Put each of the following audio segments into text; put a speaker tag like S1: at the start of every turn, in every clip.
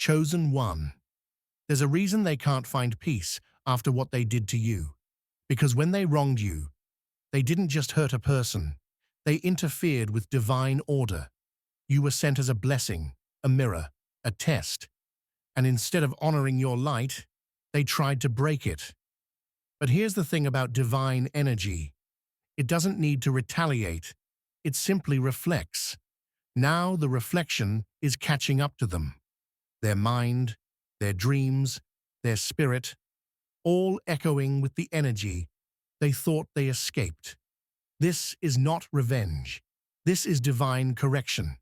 S1: chosen one. There's a reason they can't find peace after what they did to you. Because when they wronged you, they didn't just hurt a person. They interfered with divine order. You were sent as a blessing, a mirror, a test. And instead of honoring your light, they tried to break it. But here's the thing about divine energy. It doesn't need to retaliate. It simply reflects. Now the reflection is catching up to them. Their mind, their dreams, their spirit, all echoing with the energy they thought they escaped. This is not revenge. This is divine correction.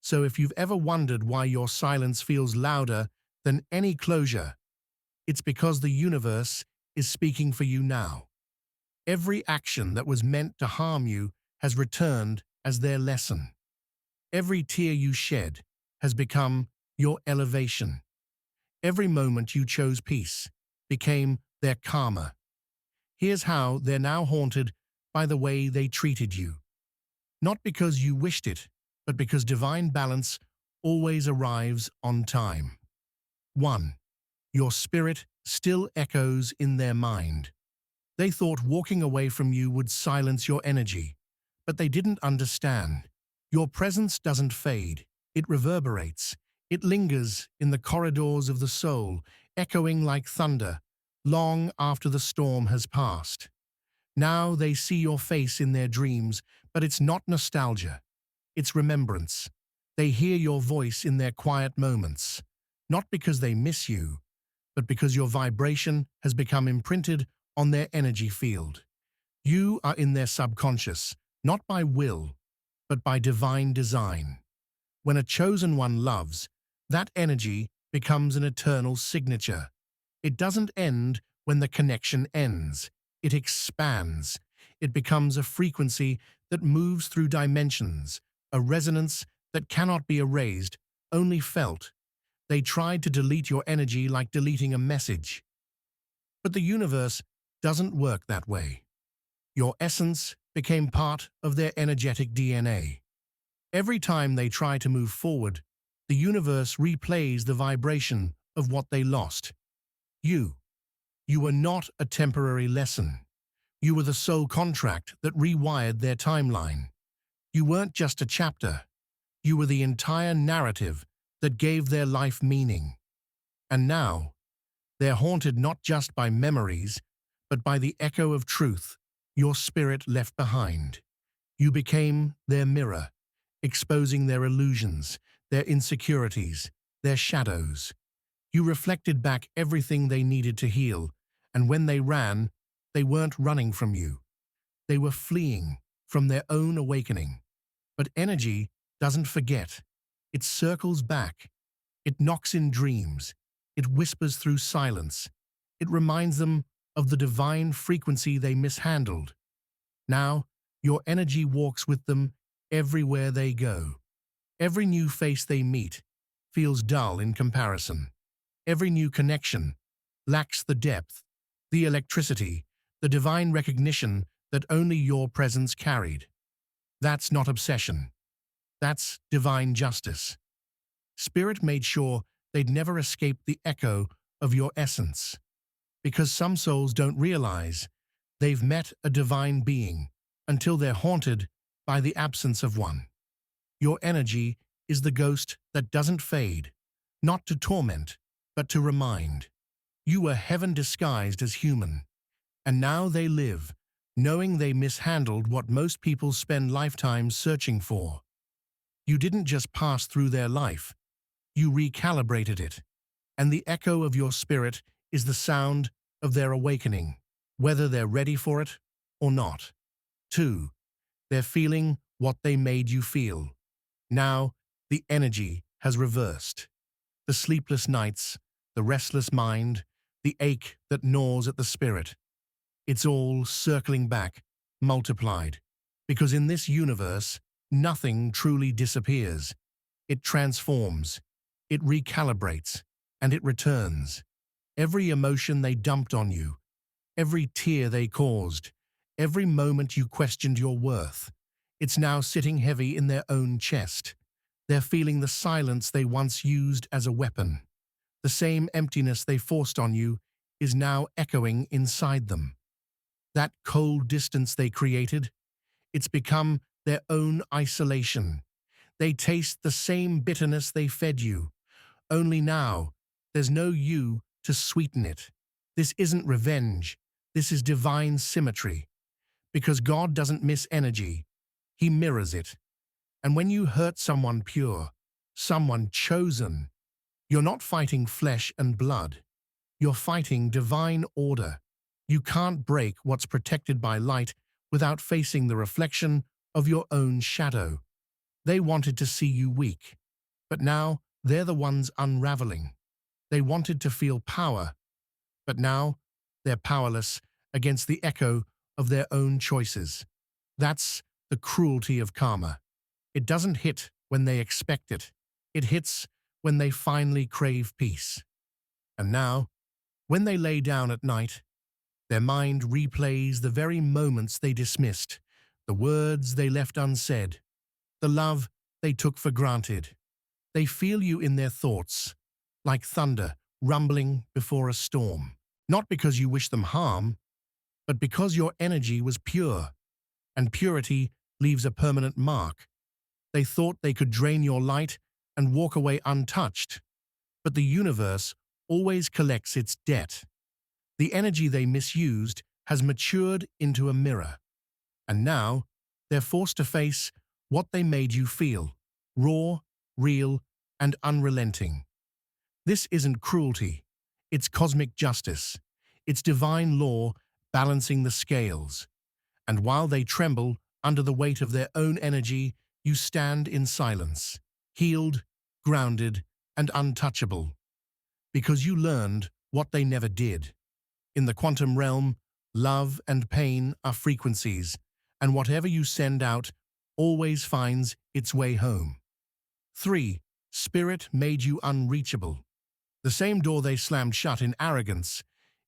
S1: So if you've ever wondered why your silence feels louder than any closure, it's because the universe is speaking for you now. Every action that was meant to harm you has returned as their lesson. Every tear you shed has become your elevation. Every moment you chose peace became their karma. Here's how they're now haunted by the way they treated you. Not because you wished it, but because divine balance always arrives on time. 1. Your spirit still echoes in their mind. They thought walking away from you would silence your energy, but they didn't understand. Your presence doesn't fade, it reverberates. It lingers in the corridors of the soul, echoing like thunder, long after the storm has passed. Now they see your face in their dreams, but it's not nostalgia. It's remembrance. They hear your voice in their quiet moments, not because they miss you, but because your vibration has become imprinted on their energy field. You are in their subconscious, not by will, but by divine design. When a chosen one loves, that energy becomes an eternal signature. It doesn't end when the connection ends. It expands. It becomes a frequency that moves through dimensions, a resonance that cannot be erased, only felt. They tried to delete your energy like deleting a message. But the universe doesn't work that way. Your essence became part of their energetic DNA. Every time they try to move forward, the universe replays the vibration of what they lost. You were not a temporary lesson. You were the soul contract that rewired their timeline. You weren't just a chapter. You were the entire narrative that gave their life meaning. And now, they're haunted not just by memories, but by the echo of truth your spirit left behind. You became their mirror, exposing their illusions, their insecurities, their shadows. You reflected back everything they needed to heal, and when they ran, they weren't running from you. They were fleeing from their own awakening. But energy doesn't forget. It circles back. It knocks in dreams. It whispers through silence. It reminds them of the divine frequency they mishandled. Now, your energy walks with them everywhere they go. Every new face they meet feels dull in comparison. Every new connection lacks the depth, the electricity, the divine recognition that only your presence carried. That's not obsession. That's divine justice. Spirit made sure they'd never escape the echo of your essence. Because some souls don't realize they've met a divine being until they're haunted by the absence of one. Your energy is the ghost that doesn't fade, not to torment, but to remind. You were heaven disguised as human, and now they live, knowing they mishandled what most people spend lifetimes searching for. You didn't just pass through their life, you recalibrated it, and the echo of your spirit is the sound of their awakening, whether they're ready for it or not. 2. They're feeling what they made you feel. Now, the energy has reversed. The sleepless nights, the restless mind, the ache that gnaws at the spirit. It's all circling back, multiplied. Because in this universe, nothing truly disappears. It transforms, it recalibrates, and it returns. Every emotion they dumped on you, every tear they caused, every moment you questioned your worth, it's now sitting heavy in their own chest. They're feeling the silence they once used as a weapon. The same emptiness they forced on you is now echoing inside them. That cold distance they created, it's become their own isolation. They taste the same bitterness they fed you, only now there's no you to sweeten it. This isn't revenge, this is divine symmetry. Because God doesn't miss energy, He mirrors it. And when you hurt someone pure, someone chosen, you're not fighting flesh and blood. You're fighting divine order. You can't break what's protected by light without facing the reflection of your own shadow. They wanted to see you weak, but now they're the ones unraveling. They wanted to feel power, but now they're powerless against the echo of their own choices. That's the cruelty of karma. It doesn't hit when they expect it. It hits when they finally crave peace. And now, when they lay down at night, their mind replays the very moments they dismissed, the words they left unsaid, the love they took for granted. They feel you in their thoughts, like thunder rumbling before a storm. Not because you wish them harm, but because your energy was pure, and purity leaves a permanent mark. They thought they could drain your light and walk away untouched, but the universe always collects its debt. The energy they misused has matured into a mirror, and now they're forced to face what they made you feel, raw, real, and unrelenting. This isn't cruelty, it's cosmic justice. It's divine law balancing the scales. And while they tremble under the weight of their own energy, you stand in silence, healed, grounded, and untouchable. Because you learned what they never did. In the quantum realm, love and pain are frequencies, and whatever you send out always finds its way home. 3. Spirit made you unreachable. The same door they slammed shut in arrogance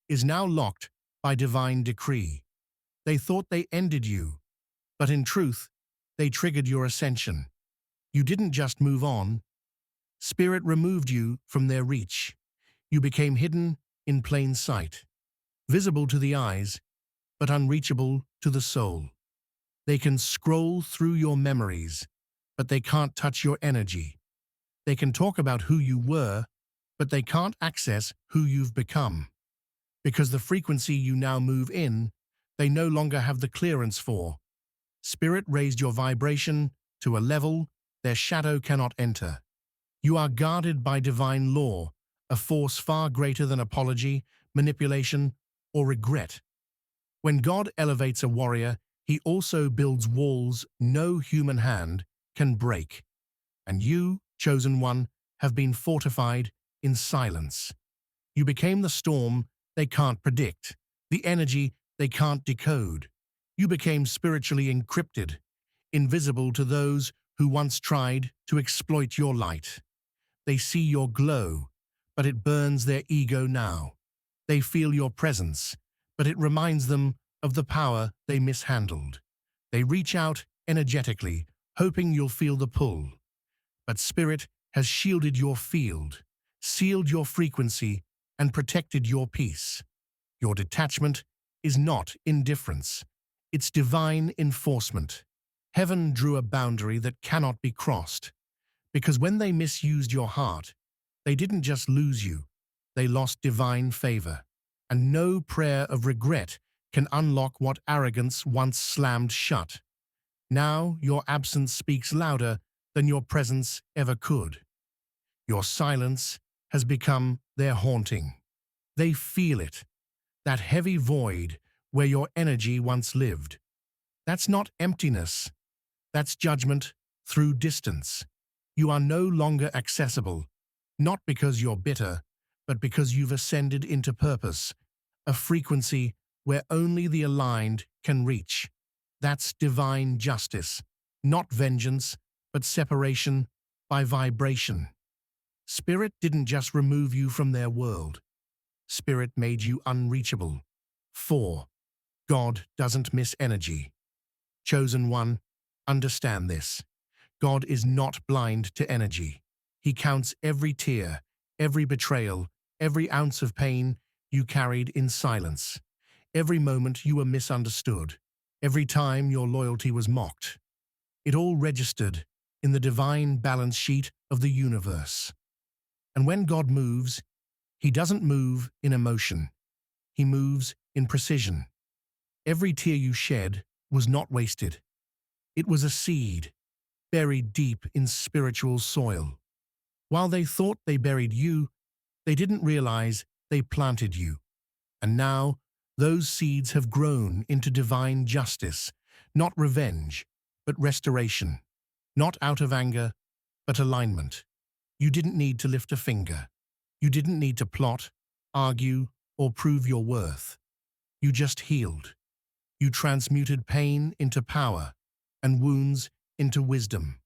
S1: is now locked by divine decree. They thought they ended you, but in truth, they triggered your ascension. You didn't just move on. Spirit removed you from their reach. You became hidden in plain sight, visible to the eyes, but unreachable to the soul. They can scroll through your memories, but they can't touch your energy. They can talk about who you were, but they can't access who you've become. Because the frequency you now move in, they no longer have the clearance for. Spirit raised your vibration to a level their shadow cannot enter. You are guarded by divine law, a force far greater than apology, manipulation, or regret. When God elevates a warrior, He also builds walls no human hand can break. And you, chosen one, have been fortified in silence. You became the storm they can't predict, the energy they can't decode. You became spiritually encrypted, invisible to those who once tried to exploit your light. They see your glow, but it burns their ego now. They feel your presence, but it reminds them of the power they mishandled. They reach out energetically, hoping you'll feel the pull. But Spirit has shielded your field, sealed your frequency, and protected your peace. Your detachment is not indifference. It's divine enforcement. Heaven drew a boundary that cannot be crossed. Because when they misused your heart, they didn't just lose you, they lost divine favor. And no prayer of regret can unlock what arrogance once slammed shut. Now your absence speaks louder than your presence ever could. Your silence has become their haunting. They feel it, that heavy void where your energy once lived. That's not emptiness, that's judgment through distance. You are no longer accessible, not because you're bitter, but because you've ascended into purpose, a frequency where only the aligned can reach. That's divine justice, not vengeance, but separation by vibration. Spirit didn't just remove you from their world. Spirit made you unreachable. 4. God doesn't miss energy. Chosen one, understand this. God is not blind to energy. He counts every tear, every betrayal, every ounce of pain you carried in silence, every moment you were misunderstood, every time your loyalty was mocked. It all registered in the divine balance sheet of the universe. And when God moves, he doesn't move in emotion. He moves in precision. Every tear you shed was not wasted. It was a seed buried deep in spiritual soil. While they thought they buried you, they didn't realize they planted you. And now, those seeds have grown into divine justice, not revenge, but restoration. Not out of anger, but alignment. You didn't need to lift a finger. You didn't need to plot, argue, or prove your worth. You just healed. You transmuted pain into power and wounds into wisdom.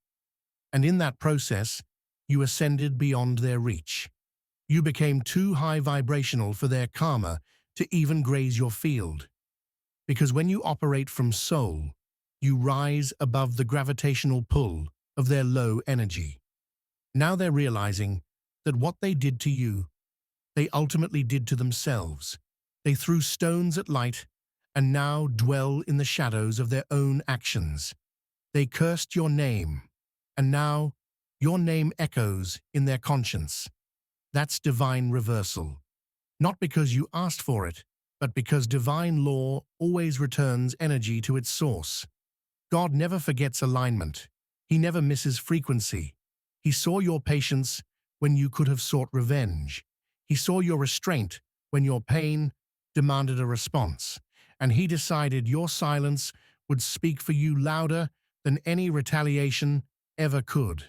S1: And in that process, you ascended beyond their reach. You became too high vibrational for their karma to even graze your field. Because when you operate from soul, you rise above the gravitational pull of their low energy. Now they're realizing that what they did to you, they ultimately did to themselves. They threw stones at light and now dwell in the shadows of their own actions. They cursed your name, and now your name echoes in their conscience. That's divine reversal. Not because you asked for it, but because divine law always returns energy to its source. God never forgets alignment. He never misses frequency. He saw your patience when you could have sought revenge. He saw your restraint when your pain demanded a response. And he decided your silence would speak for you louder than any retaliation ever could.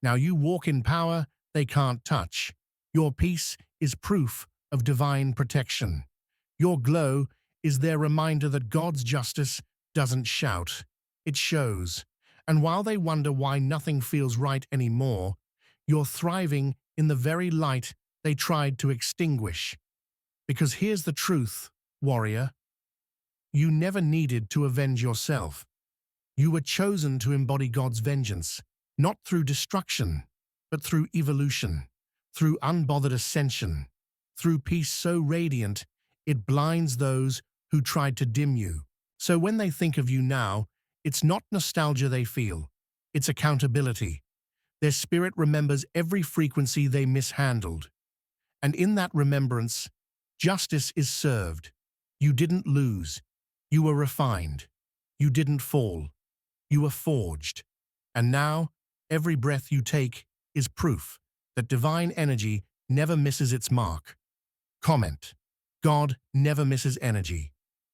S1: Now you walk in power they can't touch. Your peace is proof of divine protection. Your glow is their reminder that God's justice doesn't shout. It shows. And while they wonder why nothing feels right anymore, you're thriving in the very light they tried to extinguish. Because here's the truth, warrior. You never needed to avenge yourself. You were chosen to embody God's vengeance, not through destruction, but through evolution, through unbothered ascension, through peace so radiant it blinds those who tried to dim you. So when they think of you now, it's not nostalgia they feel, it's accountability. Their spirit remembers every frequency they mishandled. And in that remembrance, justice is served. You didn't lose. You were refined. You didn't fall. You were forged. And now, every breath you take is proof that divine energy never misses its mark. Comment: God never misses energy.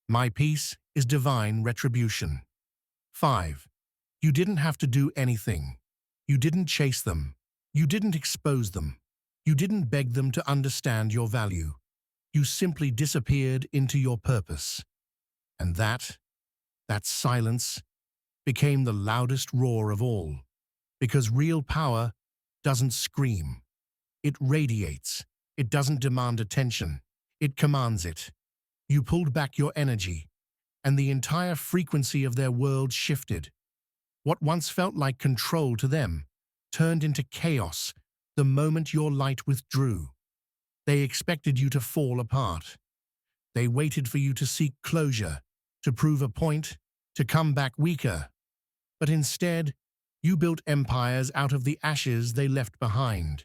S1: My peace is divine retribution. 5. You didn't have to do anything. You didn't chase them. You didn't expose them. You didn't beg them to understand your value. You simply disappeared into your purpose. And that silence, became the loudest roar of all. Because real power doesn't scream. It radiates. It doesn't demand attention. It commands it. You pulled back your energy, and the entire frequency of their world shifted. What once felt like control to them turned into chaos the moment your light withdrew. They expected you to fall apart. They waited for you to seek closure, to prove a point, to come back weaker. But instead, you built empires out of the ashes they left behind.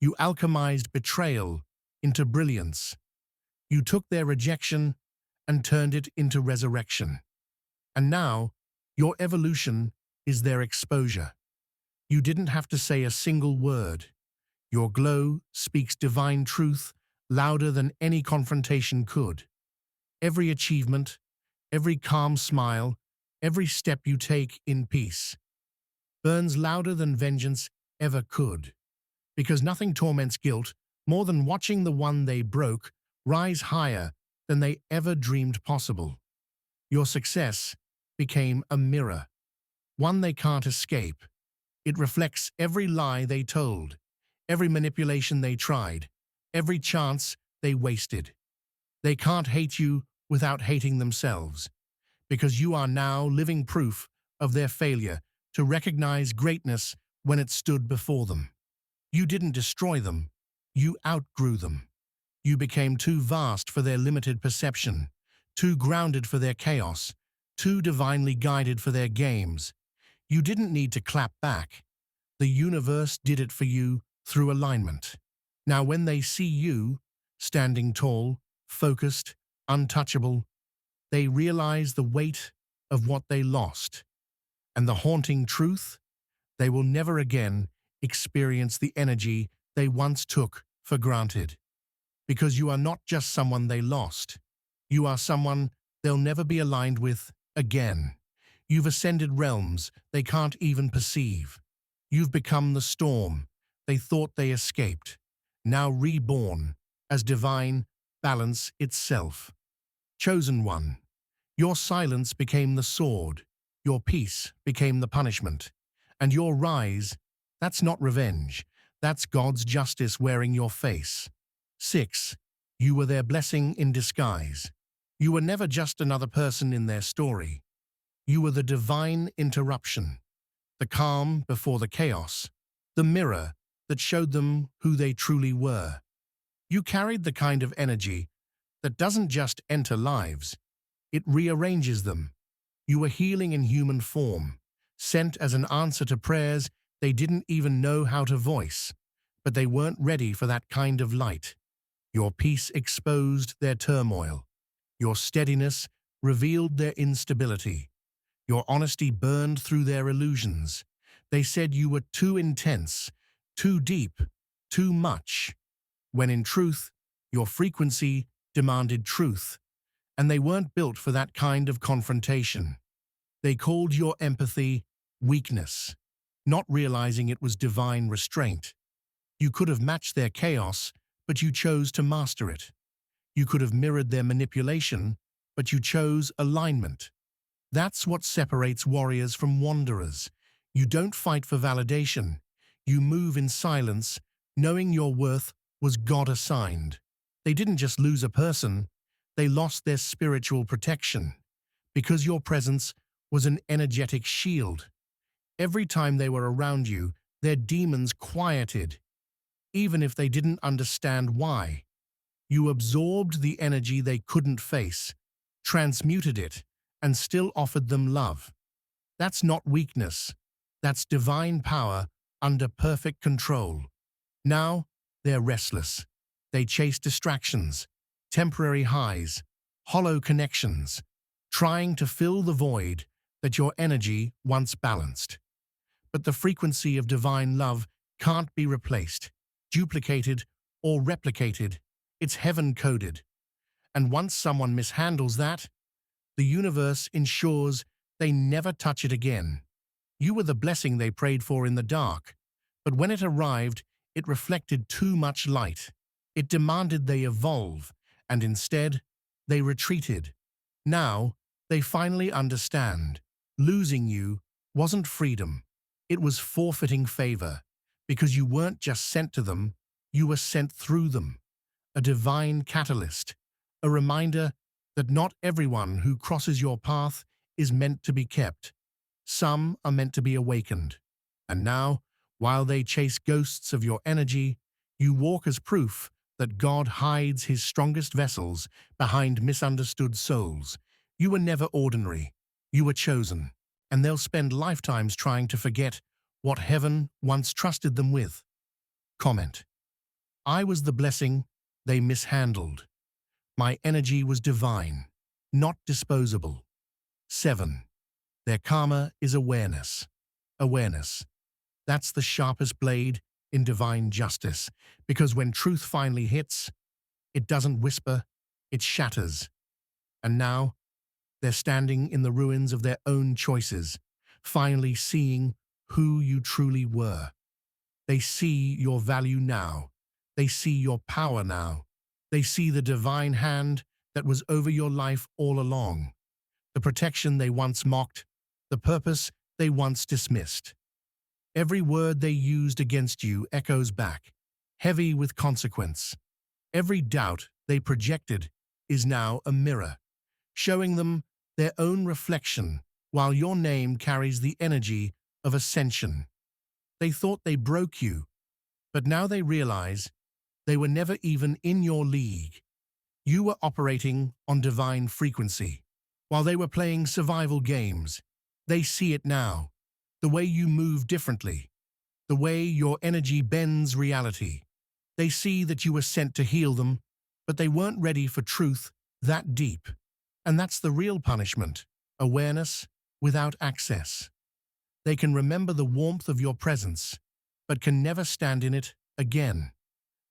S1: You alchemized betrayal into brilliance. You took their rejection and turned it into resurrection. And now, your evolution is their exposure. You didn't have to say a single word. Your glow speaks divine truth louder than any confrontation could. Every achievement, every calm smile, every step you take in peace burns louder than vengeance ever could. Because nothing torments guilt more than watching the one they broke rise higher than they ever dreamed possible. Your success became a mirror, one they can't escape. It reflects every lie they told, every manipulation they tried, every chance they wasted. They can't hate you without hating themselves, because you are now living proof of their failure to recognize greatness when it stood before them. You didn't destroy them, you outgrew them. You became too vast for their limited perception, too grounded for their chaos, too divinely guided for their games. You didn't need to clap back. The universe did it for you through alignment. Now when they see you, standing tall, focused, untouchable, they realize the weight of what they lost. And the haunting truth, they will never again experience the energy they once took for granted. Because you are not just someone they lost. You are someone they'll never be aligned with again. You've ascended realms they can't even perceive. You've become the storm they thought they escaped, now reborn as divine balance itself. Chosen one, your silence became the sword, your peace became the punishment, and your rise, that's not revenge, that's God's justice wearing your face. 6. You were their blessing in disguise. You were never just another person in their story. You were the divine interruption, the calm before the chaos, the mirror that showed them who they truly were. You carried the kind of energy that doesn't just enter lives, it rearranges them. You were healing in human form, sent as an answer to prayers they didn't even know how to voice, but they weren't ready for that kind of light. Your peace exposed their turmoil. Your steadiness revealed their instability. Your honesty burned through their illusions. They said you were too intense, too deep, too much, when in truth, your frequency demanded truth, and they weren't built for that kind of confrontation. They called your empathy weakness, not realizing it was divine restraint. You could have matched their chaos, but you chose to master it. You could have mirrored their manipulation, but you chose alignment. That's what separates warriors from wanderers. You don't fight for validation. You move in silence, knowing your worth was God-assigned. They didn't just lose a person, they lost their spiritual protection, because your presence was an energetic shield. Every time they were around you, their demons quieted, even if they didn't understand why. You absorbed the energy they couldn't face, transmuted it, and still offered them love. That's not weakness. That's divine power under perfect control. Now, they're restless. They chase distractions, temporary highs, hollow connections, trying to fill the void that your energy once balanced. But the frequency of divine love can't be replaced, duplicated, or replicated. It's heaven-coded. And once someone mishandles that, the universe ensures they never touch it again. You were the blessing they prayed for in the dark, but when it arrived, it reflected too much light. It demanded they evolve, and instead, they retreated. Now, they finally understand. Losing you wasn't freedom. It was forfeiting favor, because you weren't just sent to them, you were sent through them. A divine catalyst, a reminder that not everyone who crosses your path is meant to be kept. Some are meant to be awakened. And now, while they chase ghosts of your energy, you walk as proof that God hides his strongest vessels behind misunderstood souls. You were never ordinary. You were chosen. And they'll spend lifetimes trying to forget what heaven once trusted them with. Comment. I was the blessing they mishandled. My energy was divine, not disposable. 7. Their karma is awareness. Awareness. That's the sharpest blade in divine justice, because when truth finally hits, it doesn't whisper, it shatters. And now, they're standing in the ruins of their own choices, finally seeing who you truly were. They see your value now. They see your power now. They see the divine hand that was over your life all along, the protection they once mocked, the purpose they once dismissed. Every word they used against you echoes back, heavy with consequence. Every doubt they projected is now a mirror, showing them their own reflection, while your name carries the energy of ascension. They thought they broke you, but now they realize they were never even in your league. You were operating on divine frequency. While they were playing survival games, they see it now. The way you move differently, the way your energy bends reality. They see that you were sent to heal them, but they weren't ready for truth that deep. And that's the real punishment, awareness without access. They can remember the warmth of your presence, but can never stand in it again.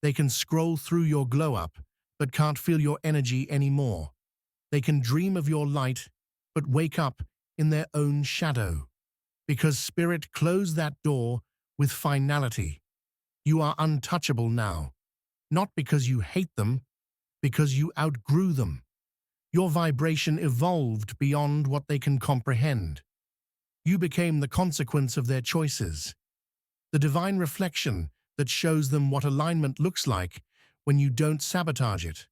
S1: They can scroll through your glow-up, but can't feel your energy anymore. They can dream of your light, but wake up in their own shadow. Because Spirit closed that door with finality. You are untouchable now, not because you hate them, because you outgrew them. Your vibration evolved beyond what they can comprehend. You became the consequence of their choices, the divine reflection that shows them what alignment looks like when you don't sabotage it.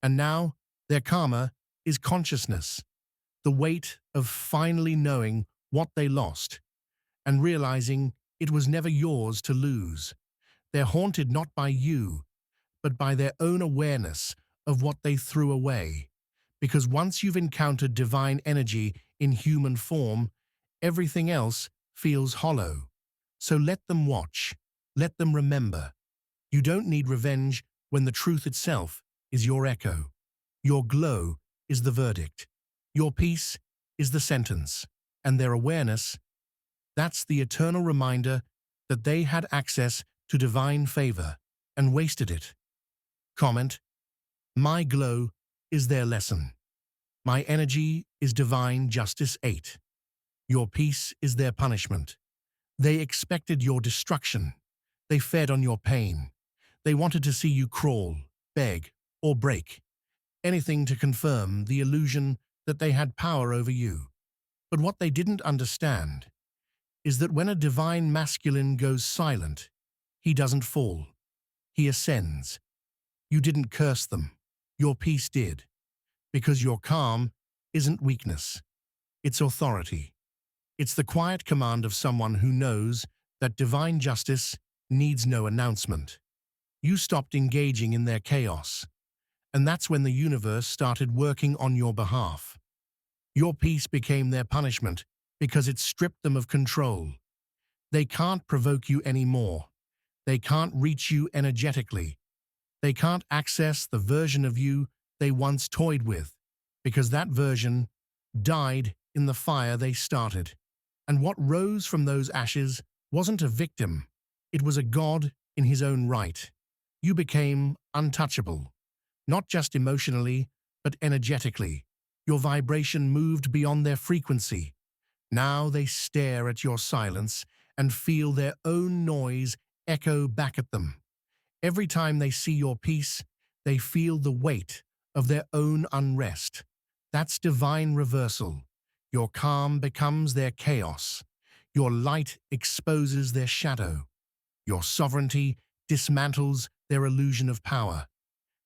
S1: And now, their karma is consciousness, the weight of finally knowing what they lost and realizing it was never yours to lose. They're haunted not by you, but by their own awareness of what they threw away. Because once you've encountered divine energy in human form, everything else feels hollow. So let them watch, let them remember. You don't need revenge when the truth itself is your echo. Your glow is the verdict. Your peace is the sentence. And their awareness, that's the eternal reminder that they had access to divine favor and wasted it. Comment: my glow is their lesson. My energy is divine justice 8. Your peace is their punishment. They expected your destruction. They fed on your pain. They wanted to see you crawl, beg, or break. Anything to confirm the illusion that they had power over you. But what they didn't understand is that when a divine masculine goes silent, he doesn't fall. He ascends. You didn't curse them. Your peace did. Because your calm isn't weakness. It's authority. It's the quiet command of someone who knows that divine justice needs no announcement. You stopped engaging in their chaos, and that's when the universe started working on your behalf. Your peace became their punishment because it stripped them of control. They can't provoke you anymore. They can't reach you energetically. They can't access the version of you they once toyed with, because that version died in the fire they started. And what rose from those ashes wasn't a victim. It was a god in his own right. You became untouchable, not just emotionally, but energetically. Your vibration moved beyond their frequency. Now they stare at your silence and feel their own noise echo back at them. Every time they see your peace, they feel the weight of their own unrest. That's divine reversal. Your calm becomes their chaos. Your light exposes their shadow. Your sovereignty dismantles their illusion of power.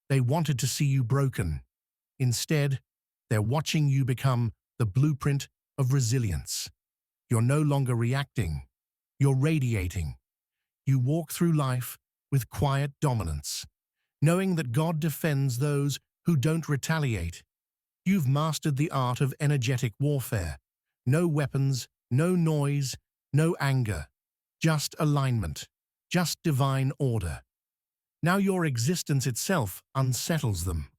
S1: They wanted to see you broken. Instead, they're watching you become the blueprint of resilience. You're no longer reacting. You're radiating. You walk through life with quiet dominance, knowing that God defends those who don't retaliate. You've mastered the art of energetic warfare. No weapons, no noise, no anger. Just alignment. Just divine order. Now your existence itself unsettles them.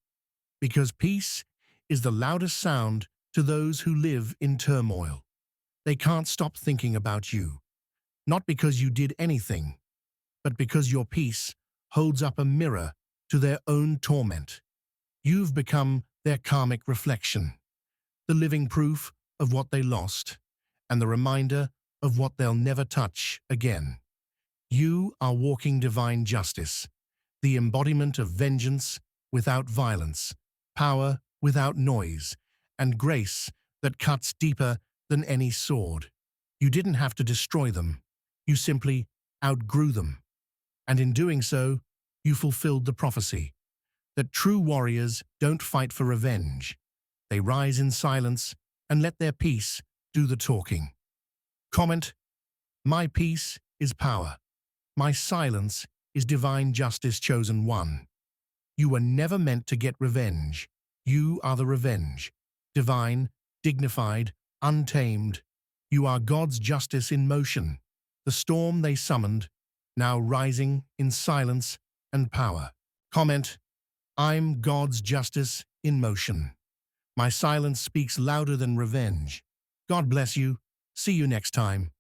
S1: Because peace is the loudest sound to those who live in turmoil. They can't stop thinking about you. Not because you did anything, but because your peace holds up a mirror to their own torment. You've become their karmic reflection, the living proof of what they lost, and the reminder of what they'll never touch again. You are walking divine justice, the embodiment of vengeance without violence, power without noise, and grace that cuts deeper than any sword. You didn't have to destroy them. You simply outgrew them. And in doing so, you fulfilled the prophecy that true warriors don't fight for revenge. They rise in silence and let their peace do the talking. Comment: My peace is power. My silence is divine justice chosen one. You were never meant to get revenge. You are the revenge. Divine, dignified, untamed. You are God's justice in motion. The storm they summoned, now rising in silence and power. Comment, I'm God's justice in motion. My silence speaks louder than revenge. God bless you. See you next time.